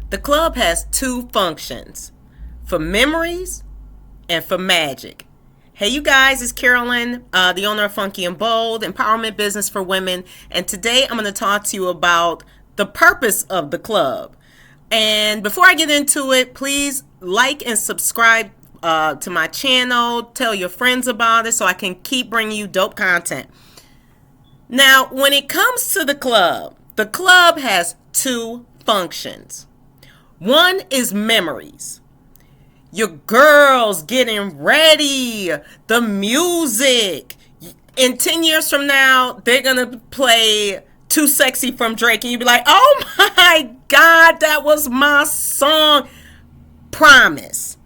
The club has two functions, for memories and for magic. Hey, you guys, it's Carolyn, the owner of Funky and Bold, Empowerment Business for Women. And today I'm going to talk to you about the purpose of the club. And before I get into it, please like and subscribe to my channel. Tell your friends about it so I can keep bringing you dope content. Now, when it comes to the club has two functions. One is memories. Your girls getting ready, the music. In 10 years from now, they're going to play Too Sexy from Drake, and you'll be like, oh my God, that was my song. Promise.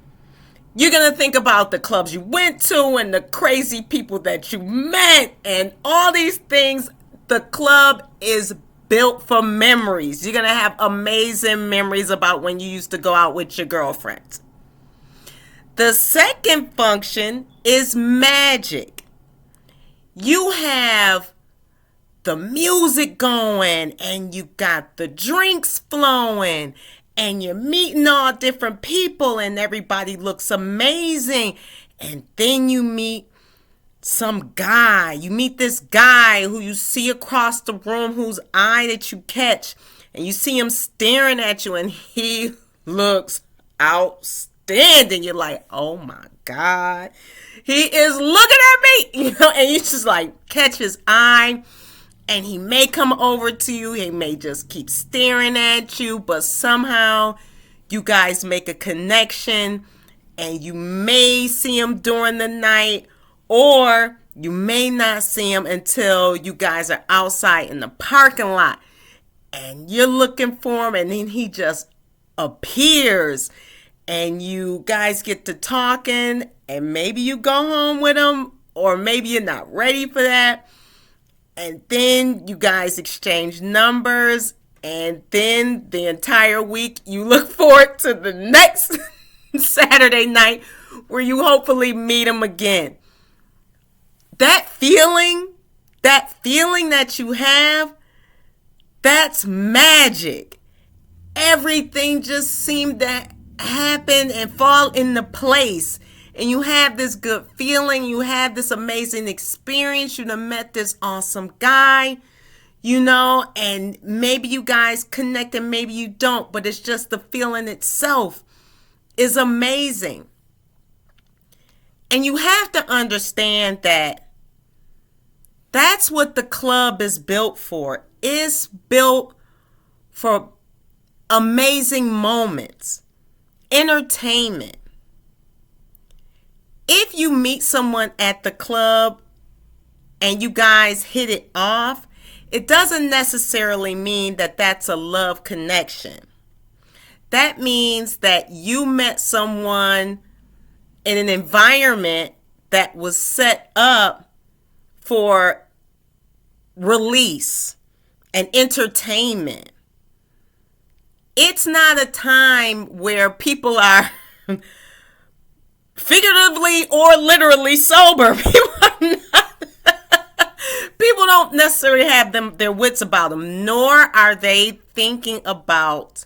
You're going to think about the clubs you went to and the crazy people that you met and all these things. The club is built for memories. You're going to have amazing memories about when you used to go out with your girlfriends. The second function is magic. You have the music going and you got the drinks flowing and you're meeting all different people and everybody looks amazing. And then you meet some guy. You meet this guy who you see across the room, whose eye that you catch, and you see him staring at you and he looks outstanding. You're like, oh my God, he is looking at me, and you just like catch his eye. And he may come over to you. He may just keep staring at you. But somehow you guys make a connection. And you may see him during the night. Or you may not see him until you guys are outside in the parking lot. And you're looking for him. And then he just appears. And you guys get to talking. And maybe you go home with him. Or maybe you're not ready for that. And then you guys exchange numbers. And then the entire week you look forward to the next Saturday night where you hopefully meet him again. That feeling that you have, that's magic. Everything just seemed to happen and fall into place. And you have this good feeling. You have this amazing experience. You done met this awesome guy, and maybe you guys connect and maybe you don't, but it's just the feeling itself is amazing. And you have to understand that that's what the club is built for. It's built for amazing moments, entertainment. If you meet someone at the club and you guys hit it off, it doesn't necessarily mean that that's a love connection. That means that you met someone in an environment that was set up for release and entertainment. It's not a time where people are figuratively or literally sober. People don't necessarily have their wits about them, nor are they thinking about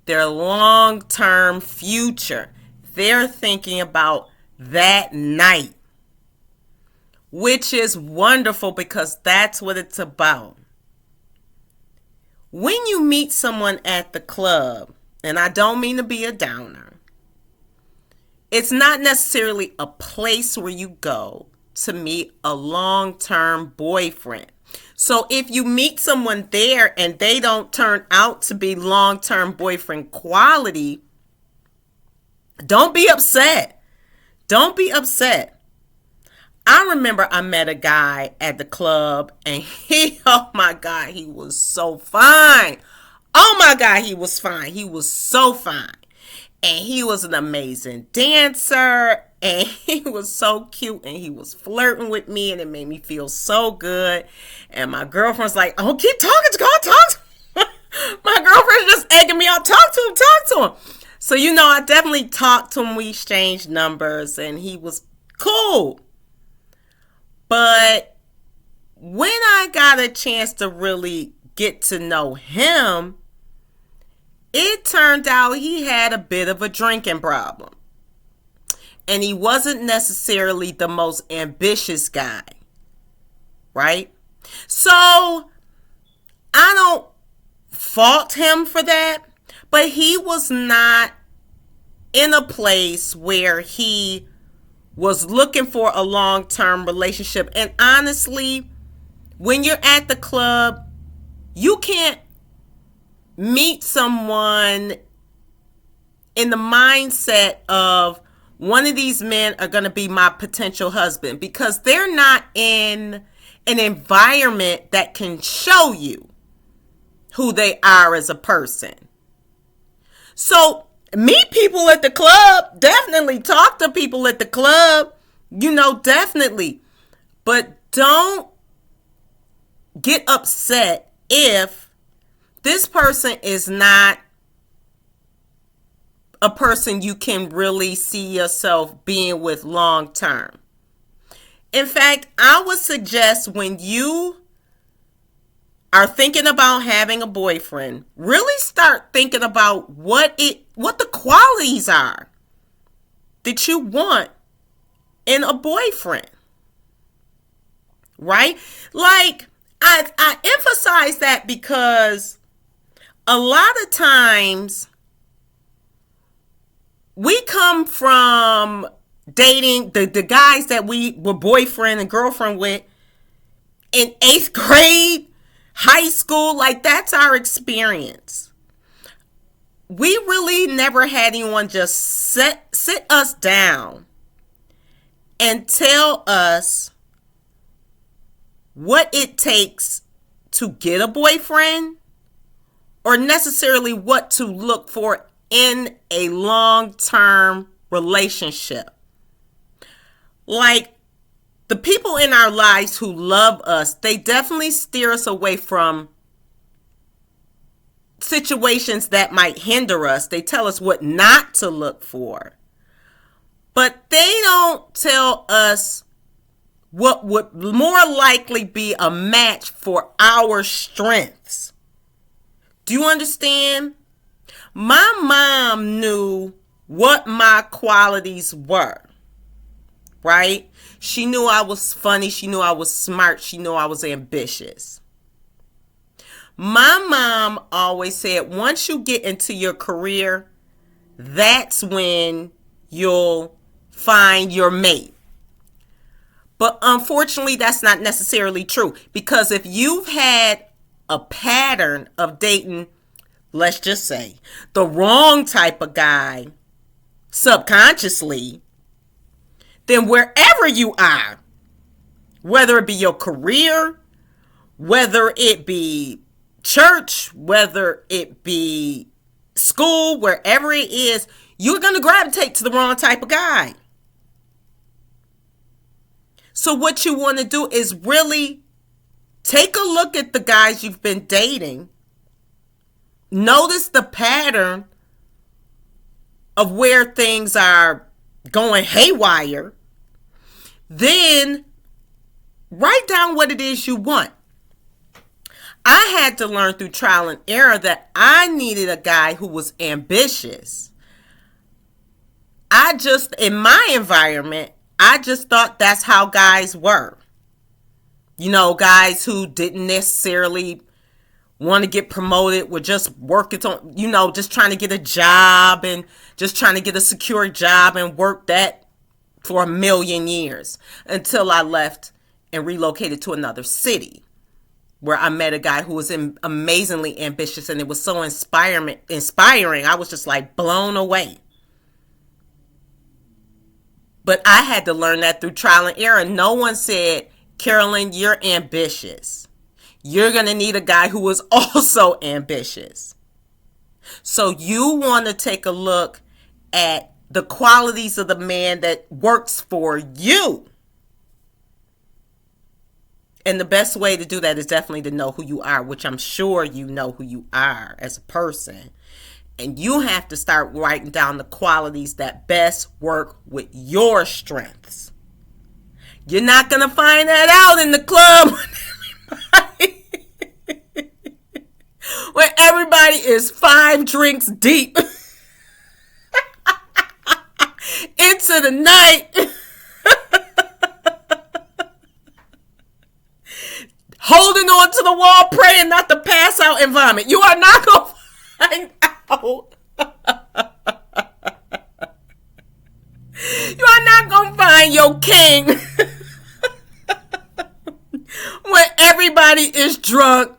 their long-term future. They're thinking about that night, which is wonderful because that's what it's about. When you meet someone at the club, and I don't mean to be a downer, it's not necessarily a place where you go to meet a long-term boyfriend. So if you meet someone there and they don't turn out to be long-term boyfriend quality, don't be upset. Don't be upset. I remember I met a guy at the club and oh my God, he was so fine. Oh my God, he was fine. He was so fine. And he was an amazing dancer, and he was so cute, and he was flirting with me, and it made me feel so good. And my girlfriend's like, oh, keep talking, go talk to him. My girlfriend's just egging me out, talk to him. So, I definitely talked to him. We exchanged numbers, and he was cool. But when I got a chance to really get to know him, it turned turned out he had a bit of a drinking problem. And he wasn't necessarily the most ambitious guy, right? So I don't fault him for that, but he was not in a place where he was looking for a long-term relationship. And honestly, when you're at the club, you can't meet someone in the mindset of one of these men are going to be my potential husband, because they're not in an environment that can show you who they are as a person. So meet people at the club, definitely talk to people at the club, definitely. But don't get upset if this person is not a person you can really see yourself being with long term. In fact, I would suggest when you are thinking about having a boyfriend, really start thinking about what the qualities are that you want in a boyfriend. Right? Like, I emphasize that because a lot of times we come from dating the guys that we were boyfriend and girlfriend with in 8th grade, high school. Like, that's our experience. We really never had anyone just sit us down and tell us what it takes to get a boyfriend, or necessarily what to look for in a long-term relationship. Like, the people in our lives who love us, they definitely steer us away from situations that might hinder us. They tell us what not to look for. But they don't tell us what would more likely be a match for our strengths. Do you understand? My mom knew what my qualities were, right? She knew I was funny. She knew I was smart. She knew I was ambitious. My mom always said, once you get into your career, that's when you'll find your mate. But unfortunately, that's not necessarily true, because if you've had a pattern of dating, let's just say, the wrong type of guy subconsciously, then wherever you are, whether it be your career, whether it be church, whether it be school, wherever it is, you're going to gravitate to the wrong type of guy. So what you want to do is really take a look at the guys you've been dating. Notice the pattern of where things are going haywire. Then write down what it is you want. I had to learn through trial and error that I needed a guy who was ambitious. In my environment, I just thought that's how guys were. Guys who didn't necessarily want to get promoted, were just working on, just trying to get a job and just trying to get a secure job and work that for a million years until I left and relocated to another city, where I met a guy who was amazingly ambitious, and it was so inspiring. I was just like blown away. But I had to learn that through trial and error. No one said, Carolyn, you're ambitious. You're going to need a guy who is also ambitious. So you want to take a look at the qualities of the man that works for you. And the best way to do that is definitely to know who you are, which I'm sure you know who you are as a person. And you have to start writing down the qualities that best work with your strengths. You're not going to find that out in the club. Where everybody is 5 drinks deep into the night, holding on to the wall, praying not to pass out and vomit. You are not going to find out. You are not going to find your king when everybody is drunk,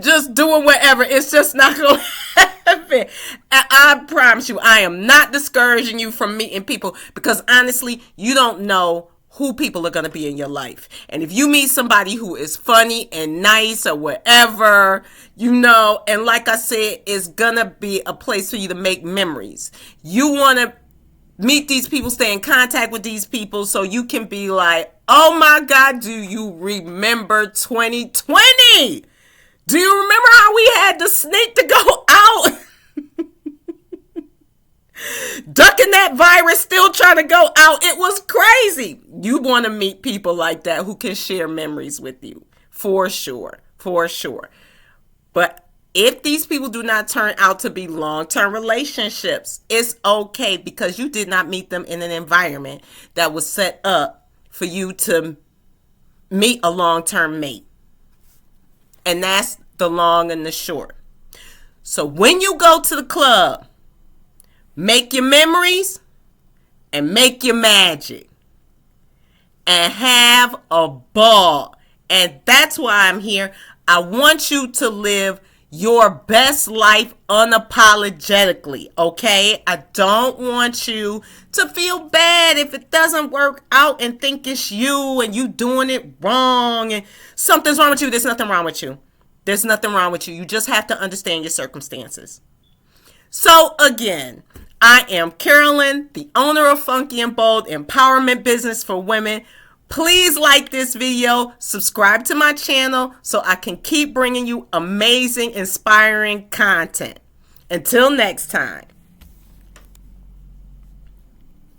just doing whatever. It's just not going to happen. And I promise you, I am not discouraging you from meeting people, because honestly, you don't know who people are going to be in your life. And if you meet somebody who is funny and nice or whatever, and like I said, it's going to be a place for you to make memories. You want to meet these people, stay in contact with these people, so you can be like, oh my God, do you remember 2020? Do you remember how we had to sneak to go out? Ducking that virus, still trying to go out. It was crazy. You want to meet people like that who can share memories with you. For sure. For sure. But if these people do not turn out to be long-term relationships, it's okay, because you did not meet them in an environment that was set up for you to meet a long-term mate. And that's the long and the short. So when you go to the club, make your memories and make your magic and have a ball. And that's why I'm here. I want you to live your best life unapologetically, okay? I don't want you to feel bad if it doesn't work out and think it's you and you doing it wrong and something's wrong with you. There's nothing wrong with you. There's nothing wrong with you. You just have to understand your circumstances. So again, I am Carolyn, the owner of Funky and Bold Empowerment Business for Women. Please like this video, subscribe to my channel so I can keep bringing you amazing, inspiring content. Until next time.